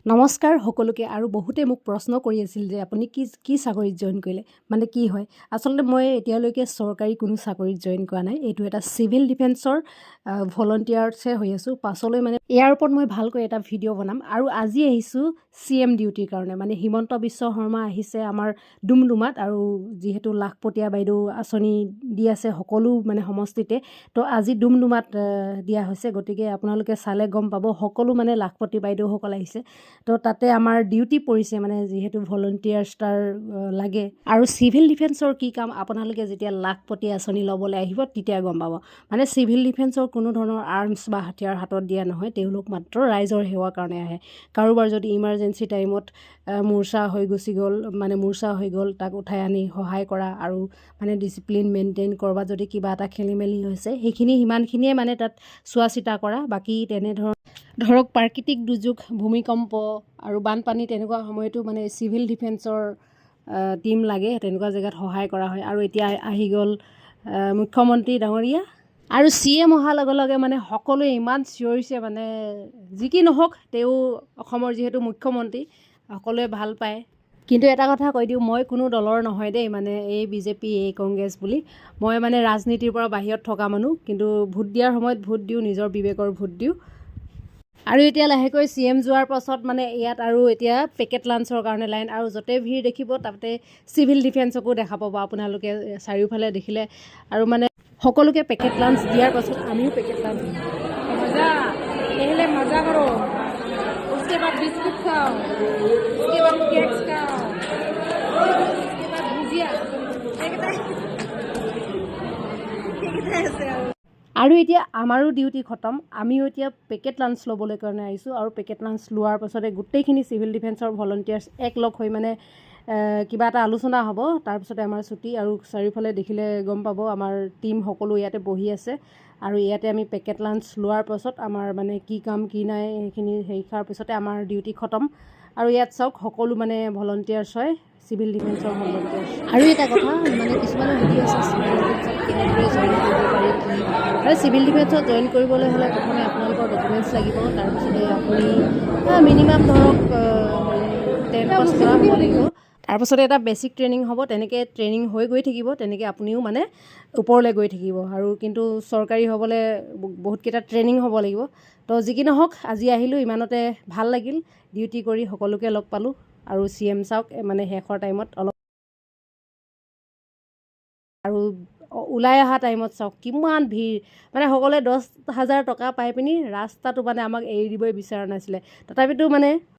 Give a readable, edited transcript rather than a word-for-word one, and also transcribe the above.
নমস্কাৰ সকলোকে আৰু বহুতে মোক প্ৰশ্ন কৰি আছিল যে আপুনি কি চাকৰিত জইন কৰিলে মানে কি হয় আচলতে মই এতিয়ালৈকে চৰকাৰী কোনো চাকৰিত জইন কৰা নাই এইটো এটা চিভিল ডিফেন্সৰ ভলণ্টিয়াৰ্ছহে হৈ আছোঁ পাছলৈ মানে ইয়াৰ ওপৰত মই ভালকৈ এটা ভিডিঅ' বনাম আৰু আজি আহিছোঁ CM ডিউটিৰ কাৰণে মানে হিমন্ত বিশ্ব শৰ্মা আহিছে আমাৰ ডুমডুমাত আৰু যিহেতু লাখপতীয়া বাইদেউ আঁচনি দি আছে সকলো মানে সমষ্টিতে তো আজি ডুমডুমাত দিয়া হৈছে গতিকে আপোনালোকে চালে গম পাব সকলো মানে লাখপতি বাইদেউসকল আহিছে তো তাতে আমাৰ ডিউটি পৰিছে মানে যিহেতু ভলণ্টিয়াৰ্ছ তাৰ লাগে আৰু চিভিল ডিফেন্সৰ কি কাম আপোনালোকে যেতিয়া লাখপতি আঁচনি ল'বলৈ আহিব তেতিয়া গম পাব মানে চিভিল ডিফেন্সৰ কোনো ধৰণৰ আৰ্মছ বা হাতিয়াৰ হাতত দিয়া নহয় তেওঁলোক মাত্ৰ ৰাইজৰ সেৱাৰ কাৰণে আহে কাৰোবাৰ যদি ইমাৰ্জেঞ্চি টাইমত মূৰ্ছা হৈ গুচি গ'ল মানে মূৰ্ছা হৈ গ'ল তাক উঠাই আনি সহায় কৰা আৰু মানে ডিচিপ্লিন মেইনটেইন কৰবাত যদি কিবা এটা খেলি মেলি হৈছে সেইখিনি সিমানখিনিয়ে মানে তাত চোৱা চিতা কৰা বাকী ধৰক প্ৰাকৃতিক দুৰ্যোগ ভূমিকম্প আৰু বানপানী তেনেকুৱা সময়তো মানে চিভিল ডিফেন্সৰ টিম লাগে তেনেকুৱা জেগাত সহায় কৰা হয় আৰু এতিয়া আহি গ'ল মুখ্যমন্ত্ৰী ডাঙৰীয়া আৰু CM অহাৰ লগে লগে মানে সকলোৱে ইমান চিঞৰিছে মানে যি কি নহওক তেওঁ অসমৰ যিহেতু মুখ্যমন্ত্ৰী সকলোৱে ভাল পায় কিন্তু এটা কথা কৈ দিওঁ মই কোনো দলৰ নহয় দেই মানে এই BJP এই কংগ্ৰেছ বুলি মই মানে ৰাজনীতিৰ পৰা বাহিৰত থকা মানুহ কিন্তু ভোট দিয়াৰ সময়ত ভোট দিওঁ নিজৰ বিবেকৰ ভোট দিওঁ আৰু এতিয়া লাহেকৈ CM যোৱাৰ পাছত মানে ইয়াত আৰু এতিয়া পেকেট লাঞ্চৰ কাৰণে লাইন আৰু য'তে ভিৰ দেখিব তাতে চিভিল ডিফেন্সকো দেখা পাব আপোনালোকে চাৰিওফালে দেখিলে আৰু মানে সকলোকে পেকেট লাঞ্চ দিয়াৰ পাছত আমিও পেকেট লাঞ্চ मजा पहले मजा करो उसके बाद बिस्कुट खाओ उसके बाद केक्स खाओ उसके बाद भुजिया আৰু এতিয়া আমাৰো ডিউটি খতম আমিও এতিয়া পেকেট লাঞ্চ ল'বলৈ কাৰণে আহিছোঁ আৰু পেকেট লাঞ্চ লোৱাৰ পাছতে গোটেইখিনি চিভিল ডিফেন্সৰ ভলণ্টিয়াৰ্ছ একলগ হৈ মানে কিবা এটা আলোচনা হ'ব তাৰপিছতে আমাৰ ছুটি আৰু চাৰিওফালে দেখিলে গম পাব আমাৰ টীম সকলো ইয়াতে বহি আছে আৰু ইয়াতে আমি পেকেট লাঞ্চ লোৱাৰ পাছত আমাৰ মানে কি কাম কি নাই সেইখিনি হেৰি কৰাৰ পিছতে আমাৰ ডিউটি খতম আৰু ইয়াত চাওক সকলো মানে ভলণ্টিয়াৰ্ছ হয় চিভিল ডিফেন্সৰ ভলণ্টিয়াৰ্ছ আৰু এটা কথা মানে কিছুমানে সুধি আছে চিভিল ডিফেন্সত কেনেদৰে জইন কৰিব পাৰি কি আৰু চিভিল ডিফেন্সত জইন কৰিবলৈ হ'লে প্ৰথমে আপোনালোকৰ ডকুমেণ্টছ লাগিব তাৰপিছতে আপুনি মিনিমাম ধৰক 10 পাছ কৰা হ'ব লাগিব তাৰপাছতে এটা বেছিক ট্ৰেইনিং হ'ব তেনেকৈ ট্ৰেইনিং হৈ গৈ থাকিব তেনেকৈ আপুনিও মানে ওপৰলৈ গৈ থাকিব আৰু কিন্তু চৰকাৰী হ'বলৈ বহুতকেইটা ট্ৰেইনিং হ'ব লাগিব তো যি কি নহওক আজি আহিলোঁ ইমানতে ভাল লাগিল ডিউটি কৰি সকলোকে লগ পালোঁ আৰু CM চাওক মানে শেষৰ টাইমত অলপ আৰু ওলাই অহা টাইমত চাওক কিমান ভিৰ মানে সকলোৱে 10,000 টকা পাই পিনি ৰাস্তাটো মানে আমাক এৰি দিবই বিচৰা নাছিলে তথাপিতো মানে